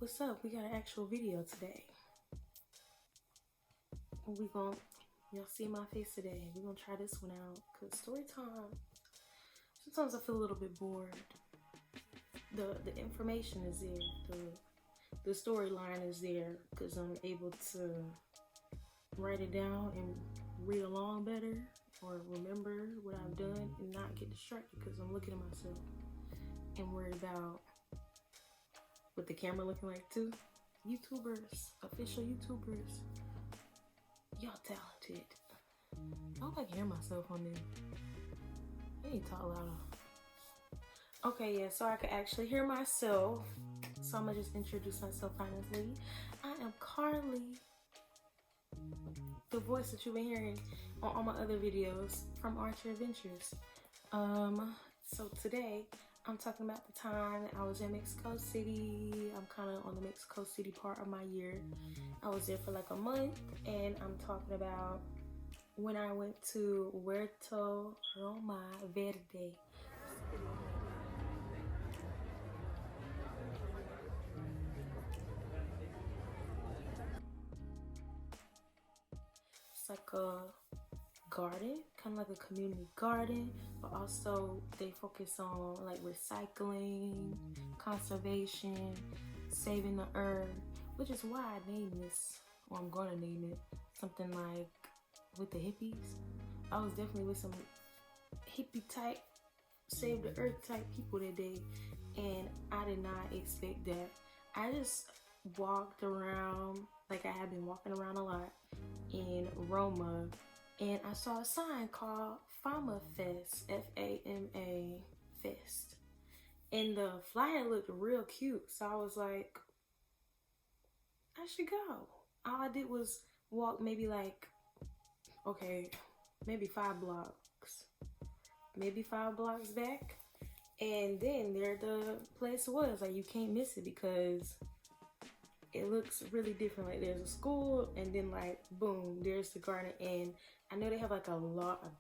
What's up? We got an actual video today. Y'all see my face today. We're gonna try this one out. Cause story time, sometimes I feel a little bit bored. The information is there. The storyline is there because I'm able to write it down and read along better or remember what I've done and not get distracted because I'm looking at myself and worried about what the camera looking like too. YouTubers, official YouTubers, y'all talented. I hope I can hear myself on this. I need to talk louder. Okay, yeah, so I can actually hear myself. So I'm gonna just introduce myself honestly. I am Carly, the voice that you've been hearing on all my other videos from Archer Adventures. So today I'm talking about the time that I was in Mexico City. I'm kind of on the Mexico City part of my year. I was there for like a month, and I'm talking about when I went to Huerto Roma Verde. It's like a garden, kind of like a community garden, but also they focus on like recycling, conservation, saving the earth, which is why I named this, or I'm gonna name it, something like with the hippies. I was definitely with some hippie type, save the earth type people that day, and I did not expect that. I just walked around like I have been walking around a lot in Roma, and I saw a sign called Fama Fest, F-A-M-A Fest, and the flyer looked real cute, so I was like, I should go. All I did was walk maybe like, okay, maybe 5 blocks back, and then there the place was. Like, you can't miss it because it looks really different. Like, there's a school, and then like boom, there's the garden. And I know they have like a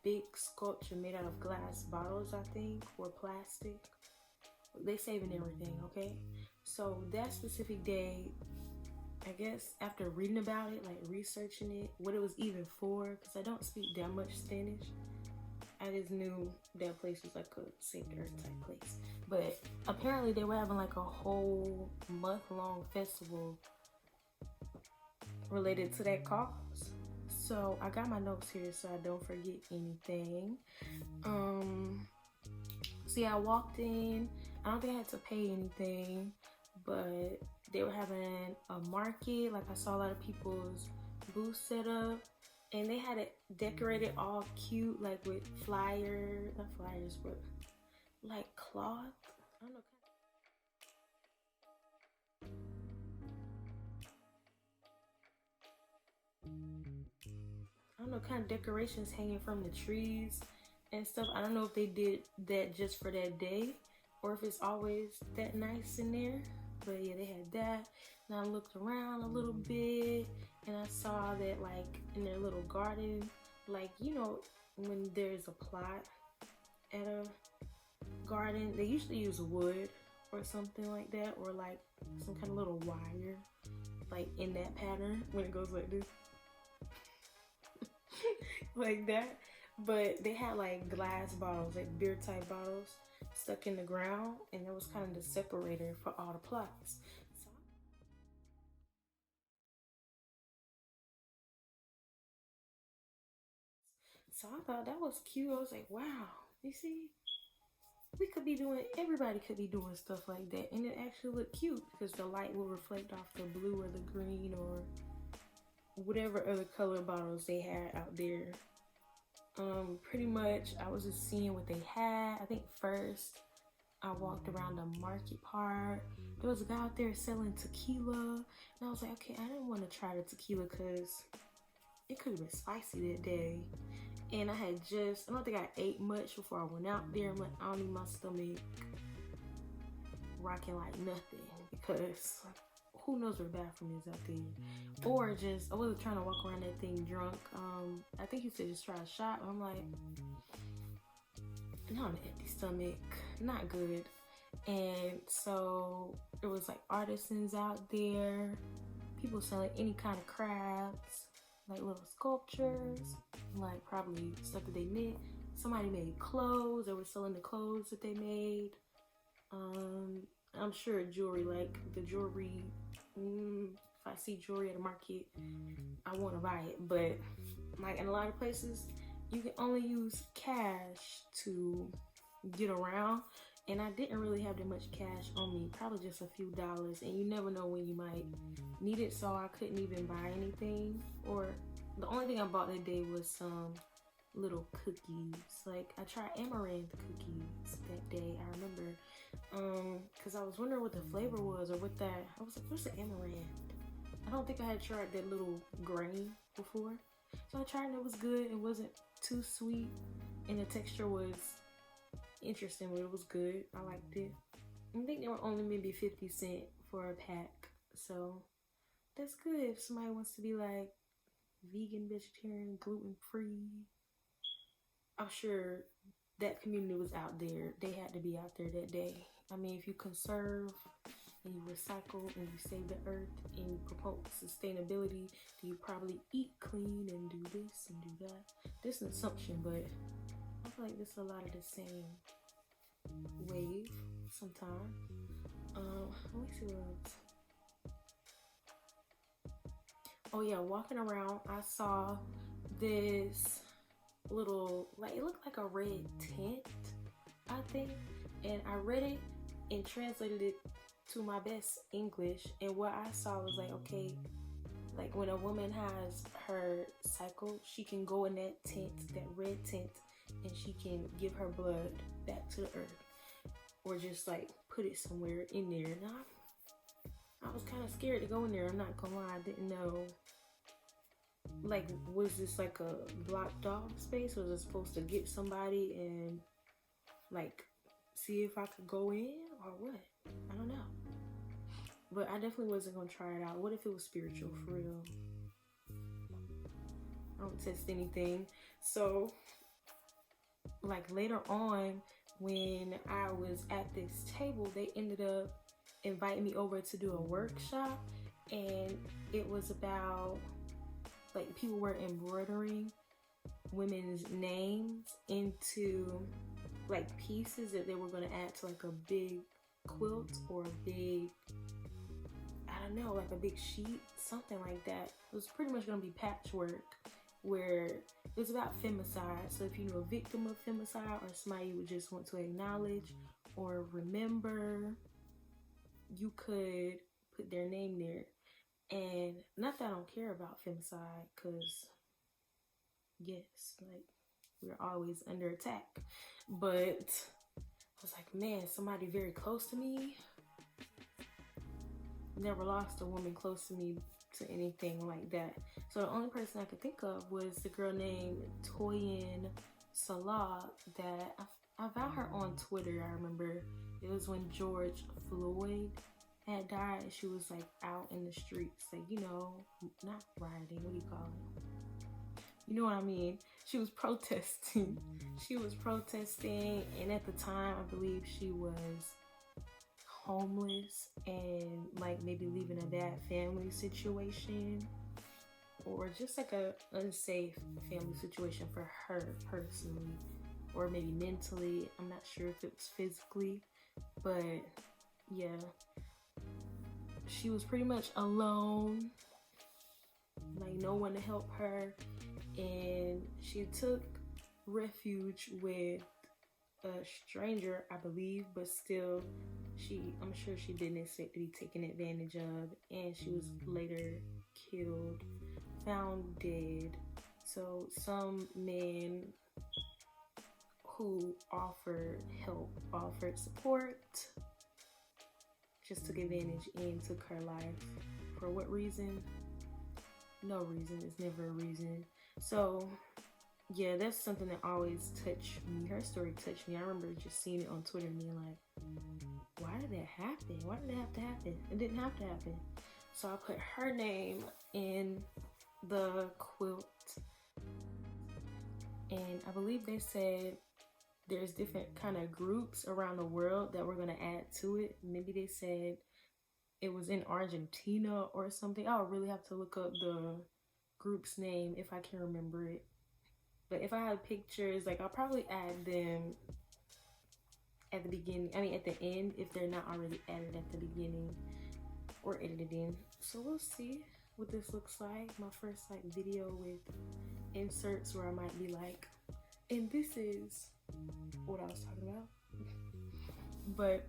big sculpture made out of glass bottles, I think, or plastic. They saving everything, okay? So that specific day, I guess after reading about it, like researching it, what it was even for, because I don't speak that much Spanish, I just knew that place was like a Save the Earth type place. But apparently they were having like a whole month-long festival related to that cause. So I got my notes here so I don't forget anything. So yeah, I walked in. I don't think I had to pay anything, but they were having a market. Like, I saw a lot of people's booths set up, and they had it decorated all cute, like with not flyers, but like cloth. I don't know, kind of decorations hanging from the trees and stuff. I don't know if they did that just for that day or if it's always that nice in there. But yeah, they had that. And I looked around a little bit, and I saw that like in their little garden, like, you know, when there's a plot at a garden, they usually use wood or something like that, or like some kind of little wire, like in that pattern when it goes like this. Like that. But they had like glass bottles, like beer type bottles, stuck in the ground, and it was kind of the separator for all the plots. So I thought that was cute. I was like, wow, you see, everybody could be doing stuff like that, and it actually looked cute because the light will reflect off the blue or the green or whatever other color bottles they had out there. Pretty much I was just seeing what they had. I think first I walked around the market part. There was a guy out there selling tequila, and I was like, okay, I didn't want to try the tequila because it could have been spicy that day. And I don't think I ate much before I went out there. I'm like, I don't need my stomach rocking like nothing, because who knows where the bathroom is out there. Or just, I wasn't trying to walk around that thing drunk. I think he said just try a shot. I'm like, not an empty stomach, not good. And so there was like artisans out there, people selling any kind of crafts, like little sculptures, like probably stuff that they knit. Somebody made clothes. They were selling the clothes that they made. I'm sure jewelry, like the jewelry. If I see jewelry at a market, I want to buy it. But like in a lot of places, you can only use cash to get around. And I didn't really have that much cash on me, probably just a few dollars. And you never know when you might need it, so I couldn't even buy anything. Or the only thing I bought that day was some little cookies. Like I tried amaranth cookies that day, I remember. Because I was wondering what the flavor was, or what that, I was like, what's the amaranth? I don't think I had tried that little grain before. So I tried and it was good. It wasn't too sweet, and the texture was interesting, but it was good. I liked it. I think they were only maybe 50 cents for a pack, so that's good if somebody wants to be like vegan, vegetarian, gluten-free. I'm sure that community was out there. They had to be out there that day. I mean, if you conserve and you recycle and you save the earth and you promote sustainability, then you probably eat clean and do this and do that. This is an assumption, but I feel like this is a lot of the same wave sometimes. Let me see what else. Oh yeah, walking around, I saw this little, like it looked like a red tent, I think, and I read it and translated it to my best English, and what I saw was like, okay, like when a woman has her cycle, she can go in that tent, that red tent, and she can give her blood back to the earth, or just like put it somewhere in there. Now, I was kind of scared to go in there. I'm not gonna lie, I didn't know. Like, was this like a blocked off space? Was I supposed to get somebody and like see if I could go in or what? I don't know. But I definitely wasn't gonna try it out. What if it was spiritual for real? I don't test anything. So like later on, when I was at this table, they ended up inviting me over to do a workshop, and it was about like people were embroidering women's names into like pieces that they were going to add to like a big quilt or a big, I don't know, like a big sheet, something like that. It was pretty much going to be patchwork, where it was about femicide. So if you knew a victim of femicide or somebody you would just want to acknowledge or remember, you could put their name there. And not that I don't care about femicide, because yes, like we're always under attack, but I was like, man, somebody very close to me. Never lost a woman close to me to anything like that. So the only person I could think of was the girl named Toyin Salah that I found her on Twitter. I remember it was when George Floyd had died, and she was like out in the streets, like, you know, not rioting, what do you call it? You know what I mean? She was protesting. She was protesting, and at the time, I believe she was homeless and like maybe leaving a bad family situation, or just like a unsafe family situation for her personally, or maybe mentally. I'm not sure if it was physically, but yeah, she was pretty much alone, like no one to help her, and she took refuge with a stranger, I believe, but still, I'm sure she didn't expect to be taken advantage of, and she was later killed, found dead. So some man who offered help, offered support, just took advantage and took her life. For what reason? No reason. It's never a reason. So yeah, that's something that always touched me. Her story touched me. I remember just seeing it on Twitter and being like, why did that happen? Why did it have to happen? It didn't have to happen. So I put her name in the quilt, and I believe they said there's different kind of groups around the world that we're gonna add to it. Maybe they said it was in Argentina or something. I'll really have to look up the group's name if I can remember it. But if I have pictures, like I'll probably add them at the beginning. I mean, at the end, if they're not already added at the beginning or edited in. So we'll see what this looks like. My first like video with inserts where I might be like, and this is what I was talking about. But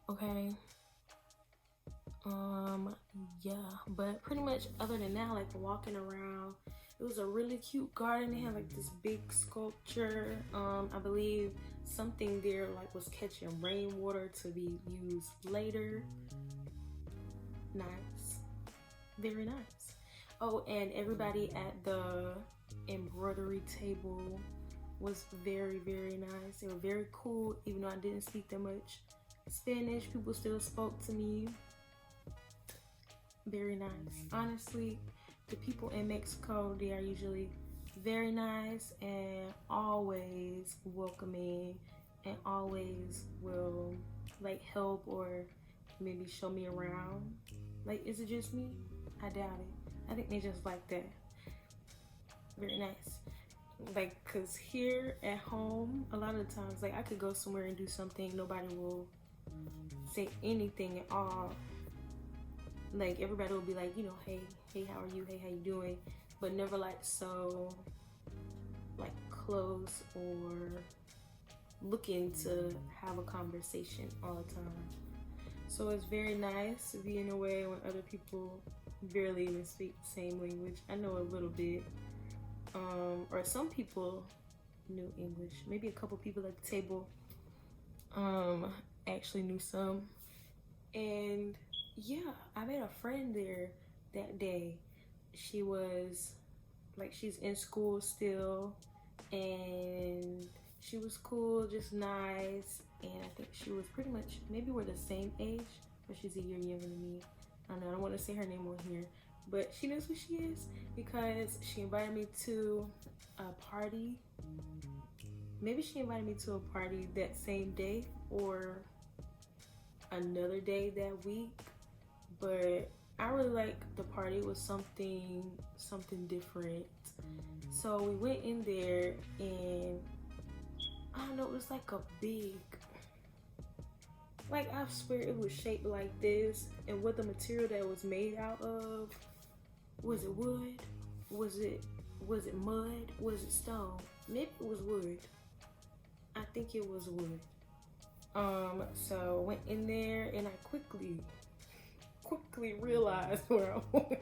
okay. Yeah, but pretty much other than that, like walking around, it was a really cute garden. They had like this big sculpture. I believe something there like was catching rainwater to be used later. Nice, very nice. Oh, and everybody at the embroidery table was very, very nice. They were very cool, even though I didn't speak that much Spanish. People still spoke to me. Very nice. Honestly, the people in Mexico, they are usually very nice and always welcoming and always will like help or maybe show me around. Like, is it just me? I doubt it. I think they just like that. Very nice. Like, cause here at home, a lot of the times, like I could go somewhere and do something, nobody will say anything at all. Like everybody will be like, you know, hey, how are you? Hey, how you doing? But never like so like close or looking to have a conversation all the time. So it's very nice to be in a way when other people barely even speak the same language. I know a little bit. Or some people knew English. Maybe a couple people at the table actually knew some. And yeah, I made a friend there that day. She was like, she's in school still, and she was cool, just nice. And I think she was pretty much, maybe we're the same age, but she's a year younger than me. I don't know, I don't want to say her name on here, but she knows who she is because she invited me to a party. Maybe she invited me to a party that same day or another day that week. But I really like the party. It was something different. So we went in there and I don't know, it was like a big, like I swear it was shaped like this, and what the material that it was made out of, was it wood? Was it mud? Was it stone? Maybe it was wood. I think it was wood. So went in there and I quickly realized where I was.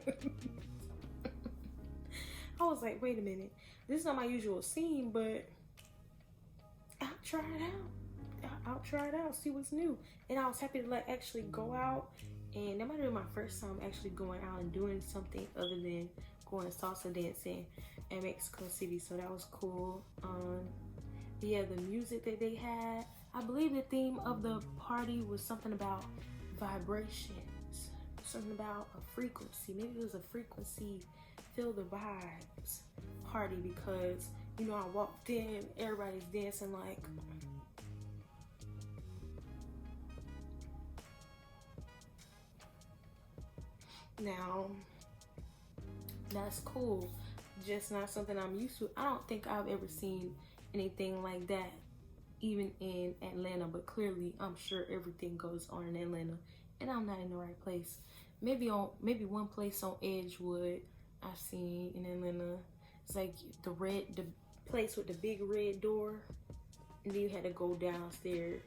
I was like, wait a minute, this is not my usual scene, but I'll try it out. I'll try it out, see what's new. And I was happy to like actually go out, and that might have been my first time actually going out and doing something other than going salsa dancing in Mexico City, so that was cool. Yeah, the music that they had, I believe the theme of the party was something about vibrations, something about a frequency. Maybe it was a frequency, feel the vibes party, because you know, I walked in, everybody's dancing like, now that's cool, just not something I'm used to. I don't think I've ever seen anything like that even in Atlanta, but clearly I'm sure everything goes on in Atlanta and I'm not in the right place. Maybe one place on Edgewood I've seen in Atlanta. It's like the place with the big red door, and then you had to go downstairs.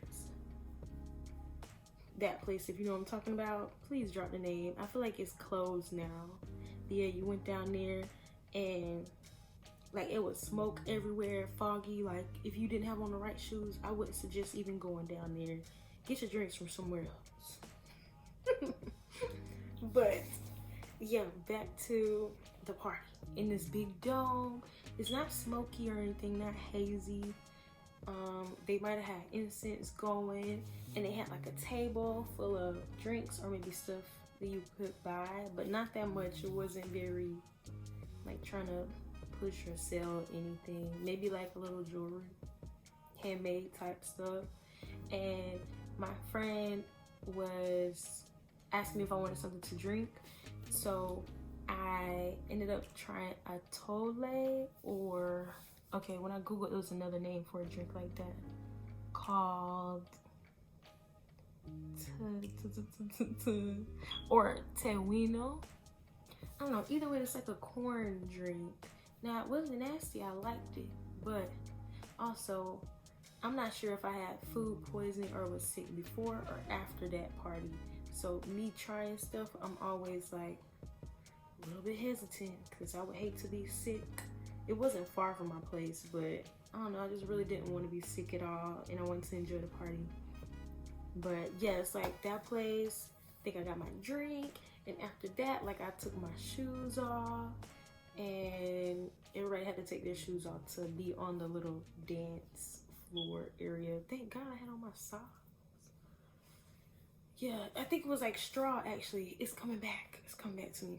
That place, if you know what I'm talking about, please drop the name. I feel like it's closed now. But yeah, you went down there and like it was smoke everywhere, foggy. Like if you didn't have on the right shoes, I wouldn't suggest even going down there. Get your drinks from somewhere else. But yeah, back to the party in this big dome. It's not smoky or anything, not hazy. They might have had incense going, and they had like a table full of drinks or maybe stuff that you could buy, but not that much. It wasn't very like trying to push or sell anything. Maybe like a little jewelry. handmade type stuff. And my friend was asking me if I wanted something to drink. So I ended up trying a Tole, or, okay, when I Googled, it was another name for a drink like that called or Tehuino. I don't know, either way, it's like a corn drink. Now, it wasn't nasty, I liked it, but also, I'm not sure if I had food poisoning or was sick before or after that party. So me trying stuff, I'm always like a little bit hesitant because I would hate to be sick. It wasn't far from my place, but I don't know, I just really didn't want to be sick at all, and I wanted to enjoy the party. But yeah, it's like that place, I think I got my drink, and after that, like I took my shoes off, and everybody had to take their shoes off to be on the little dance floor area. Thank God I had on my socks. Yeah, I think it was like straw actually. It's coming back. It's coming back to me.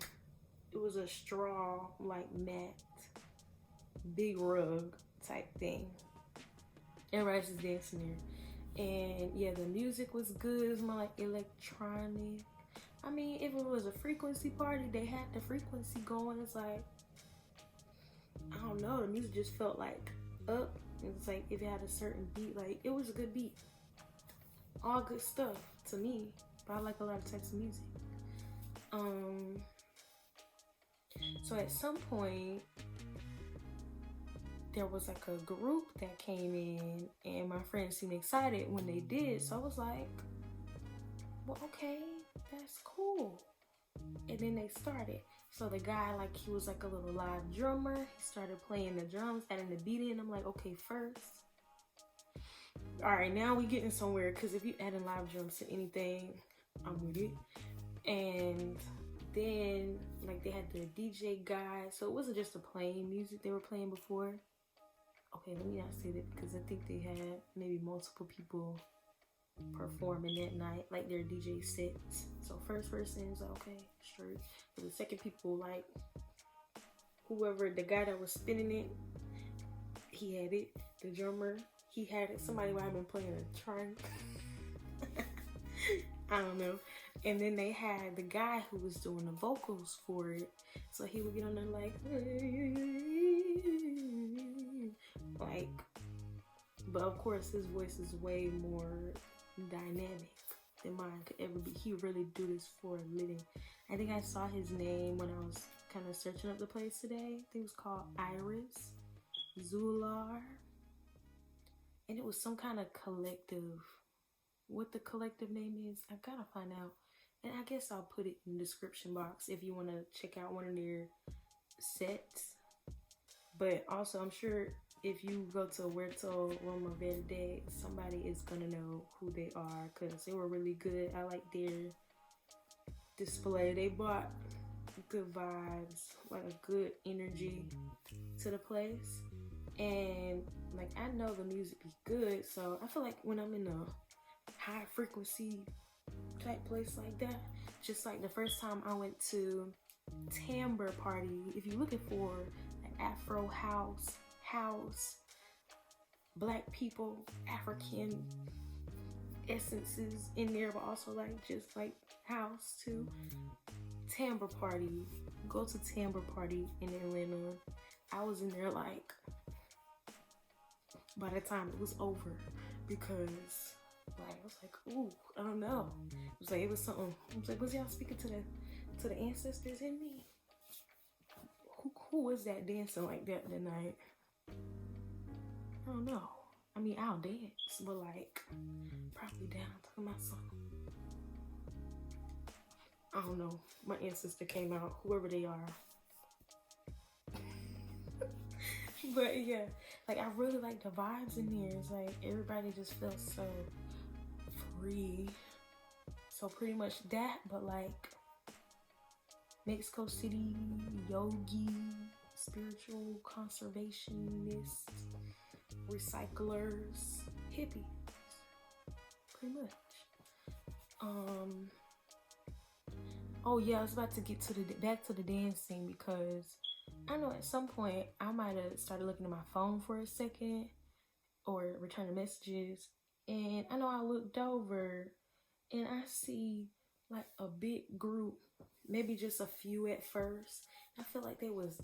It was a straw, like mat, big rug type thing. Everybody's just dancing there. And yeah, the music was good. It was more like electronic. I mean, if it was a frequency party, they had the frequency going. It's like, I don't know, the music just felt like up. It's like if it had a certain beat, like it was a good beat. All good stuff to me, but I like a lot of types of music. So at some point, there was like a group that came in, and my friends seemed excited when they did. So I was like, well, okay, that's cool. And then they started. So the guy, like, he was like a little live drummer. He started playing the drums, adding the beat in. I'm like, okay, first. All right, now we getting somewhere, because if you adding live drums to anything, I'm with it. And then, like, they had the DJ guy. So it wasn't just the plain music they were playing before. Okay, let me not say that, because I think they had maybe multiple people performing that night, like their DJ sets. So first person is like, okay, straight. But the second people, like, whoever, the guy that was spinning it, he had it. The drummer, he had it. Somebody might have been playing a trunk. I don't know. And then they had the guy who was doing the vocals for it. So he would get on there like, but of course his voice is way more dynamic than mine could ever be. He really do this for a living. I think I saw his name when I was kind of searching up the place today. I think it was called Iris Zular. And it was some kind of collective. What the collective name is, I've got to find out. And I guess I'll put it in the description box if you want to check out one of their sets. But also, I'm sure if you go to Huerto Roma Verde, somebody is going to know who they are, because they were really good. I like their display. They brought good vibes, like a good energy to the place. And like, I know the music be good, so I feel like when I'm in a high frequency type place like that, just like the first time I went to Timbre party, if you're looking for an Afro house, black people, African essences in there, but also like just like house too. Timbre party, go to Timbre party in Atlanta. I was in there like, by the time it was over, because like I was like, ooh, I don't know. It was something. I was like, was y'all speaking to the ancestors in me? Who was that dancing like that tonight? I don't know. I mean, I'll dance, but like, probably down talking about something. I don't know. My ancestor came out, whoever they are. But yeah, like I really like the vibes in there. It's like everybody just feels so free. So pretty much that, but like Mexico City, yogi, spiritual conservationists, recyclers, hippies, pretty much. Oh yeah, I was about to get to back to the dancing, because I know at some point I might have started looking at my phone for a second, or returning messages. And I know I looked over and I see like a big group, maybe just a few at first. I feel like they was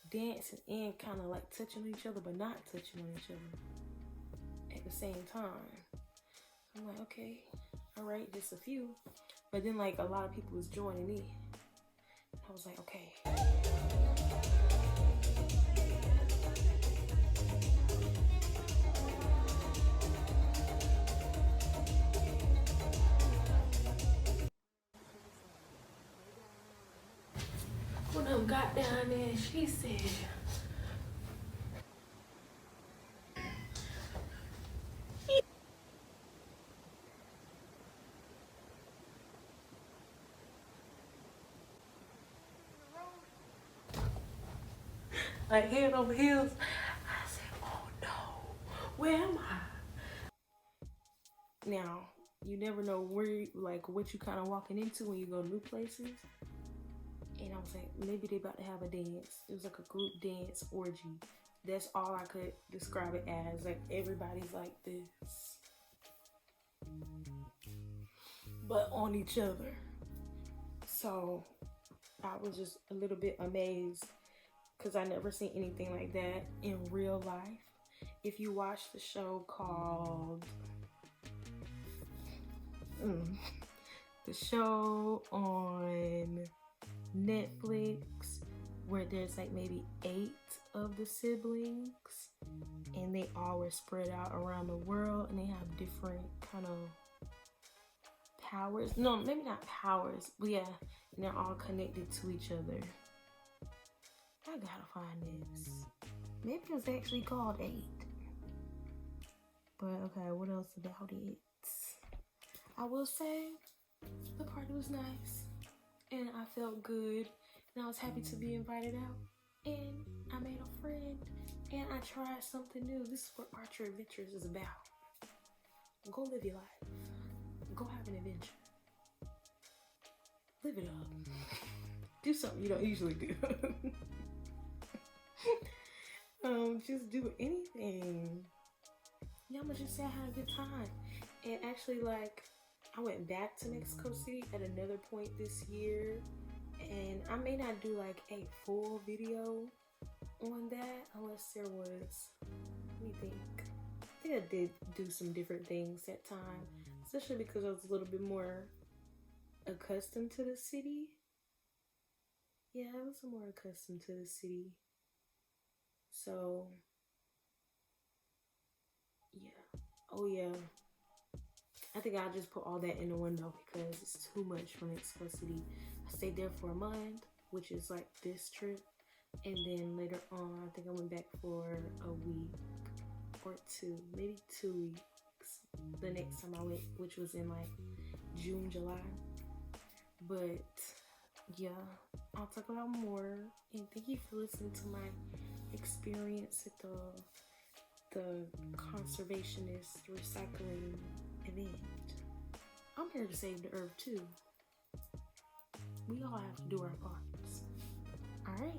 dancing and kind of like touching each other, but not touching on each other at the same time. I'm like, okay, all right, just a few. But then like a lot of people was joining in. I was like, okay. One of them got down there and she said, like head over heels. I said, oh no, where am I? Now, you never know where, like, what you kind of walking into when you go to new places. And I was like, maybe they about to have a dance. It was like a group dance orgy. That's all I could describe it as. Like, everybody's like this, but on each other. So I was just a little bit amazed because I never seen anything like that in real life. If you watch the show called the show on Netflix where there's like maybe 8 of the siblings and they all were spread out around the world and they have different kind of powers. No, maybe not powers, but yeah, and they're all connected to each other. I gotta find this. Maybe it was actually called 8. But okay, what else about it? I will say the party was nice and I felt good and I was happy to be invited out and I made a friend and I tried something new. This is what Archer Adventures is about. Go live your life. Go have an adventure. Live it up. Do something you don't usually do. Just do anything. Yeah, I'ma just say I had a good time. And actually, like, I went back to Mexico City at another point this year. And I may not do like a full video on that unless there was, let me think. I think I did do some different things that time. Especially because I was a little bit more accustomed to the city. Yeah, I was more accustomed to the city. So, yeah. Oh, yeah. I think I'll just put all that in the window because it's too much for Mexico City. I stayed there for a month, which is like this trip. And then later on, I think I went back for a week or 2, maybe 2 weeks. The next time I went, which was in like June, July. But yeah, I'll talk about more. And thank you for listening to my experience at the conservationist recycling event. I'm here to save the earth too. We all have to do our parts. All right.